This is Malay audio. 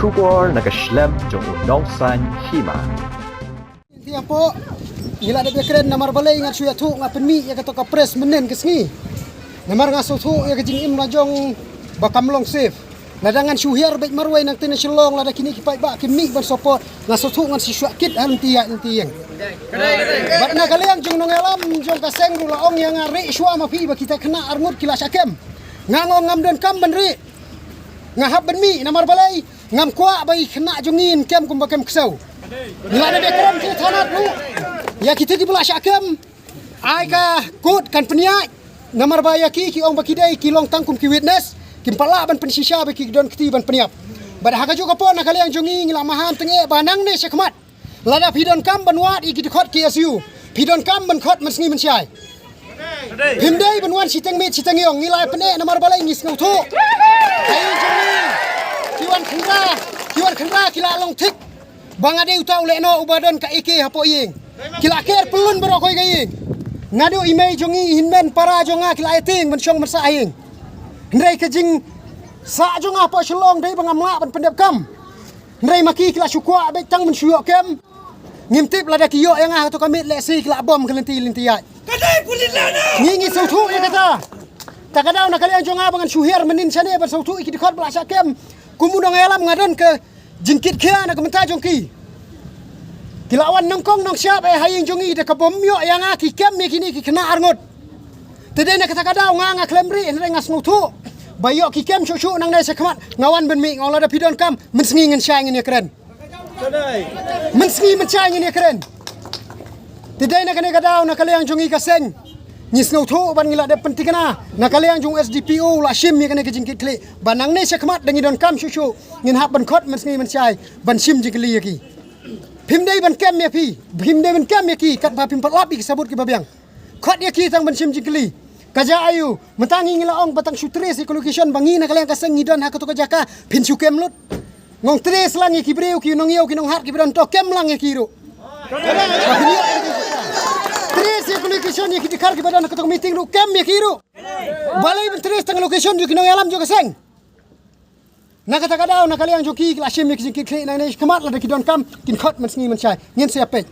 Kubor nakaslem jong unongsan hima. Tiang po, gila ada keren namar balai ngat suya tu ngat penmi ya kata kapres menen kesngi. Namar ngat tu ya kejing im najong bakam long safe. Ladangan suhiar baik marwai nang tena selong lada kini kipai ba kimi ban support ngat tu ngat si syakit hal tiang. Bat na kalian jong nongelam jong kaseng rula ong yang ngari syua mapi ba kita kena arngut kila syakem. Ngangong ngam dan kam benri. Ngahap benmi namar balai ngam kwa bai kena jongin kem kum bakem kesau. Gila ada keren tu tanat lu. Ya kita di belah syakem. Ai ka kut kan peniak namar baya ki ong bakidai ki long tangkum ki witness. Kim pala ban pensisya ba ki don keti ban peniap. Bad haka juga pon nak kalian jongi ngila maham tenge banang ne syakmat. Lada pidon kam banwat iki dikot ki asu. Pidon kam ban khot mensngi mensyai. Himdai banwan siteng met siteng yong ngila pene namar balai ngis ngau thu. Hai jongi. Kiwan khendra kila long tik. Bang ade utau lekno ubadan ka eke hapo yeng. Kila ker pelun berokoi gayeng. Ngadu imei jongi hinmen para jonga kila eting mensyong mersa ayeng. Ndrai kejing sa jonga po shlong dai bangamla ban pendep kam. Ndrai maki kila syukwa baik tang mensyuk kem. Ngimtip lada kiyo yang ah to kamit lesi kila bom kelenti ai. Kadai pulit lana. Ngingi sautu ya kata. Takadau nak kalian jonga bangan syuhir menin sane ban sautu iki dikot belasa kem. Kumudong alam ngadan ke jingkit kia nak mentaj jongki. Kilawan nongkong nong siap haying jongi de kabom yo yang aki kem mi kini ki kena arngot. Tede nak kata kadau nganga klemri nang ngas nutu. Bayok ki kem syuk nang dai sekmat ngawan ben mi ngol ada pidon kam mensngi ngen syai ngene keren. Mensngi mencai ngene keren. Tede nak kene kadau nak kalian jongi kaseng. Nyis nutu ban ngila de pentikana. Nak kalian jong SDPO la shim mi kene ke jingkit kli. Banang ne sekmat dengi don kam syuk ngin hab ban khot mensngi mencai ban shim jingkli ki. Pimdai ban kem ya pi, pimdai ban kem ya ki kat ba pim patlapi ki sabut ki babiang. Khot ya ki tang ban sim jingkli. Kaja ayu, mentangi ngila ong batang sutres ekolocation bangi na kalian kaseng ngidon hak to kajaka pin su kem lut. Ngong tres lang ki breu ki nong yau ki nong hat ki bran to kem lang ya ki ru. Tres ekolocation ya ki dikar ki badan hak to meeting ru kem ya ki ru. Balai ban tres tang location ju ki nong alam ju kaseng. Nak kata kadau nak kalian joki kelas sim ki jingkit kli nang ne kemat la de ki don kam kin khot mensngi mensyai ngin siapet.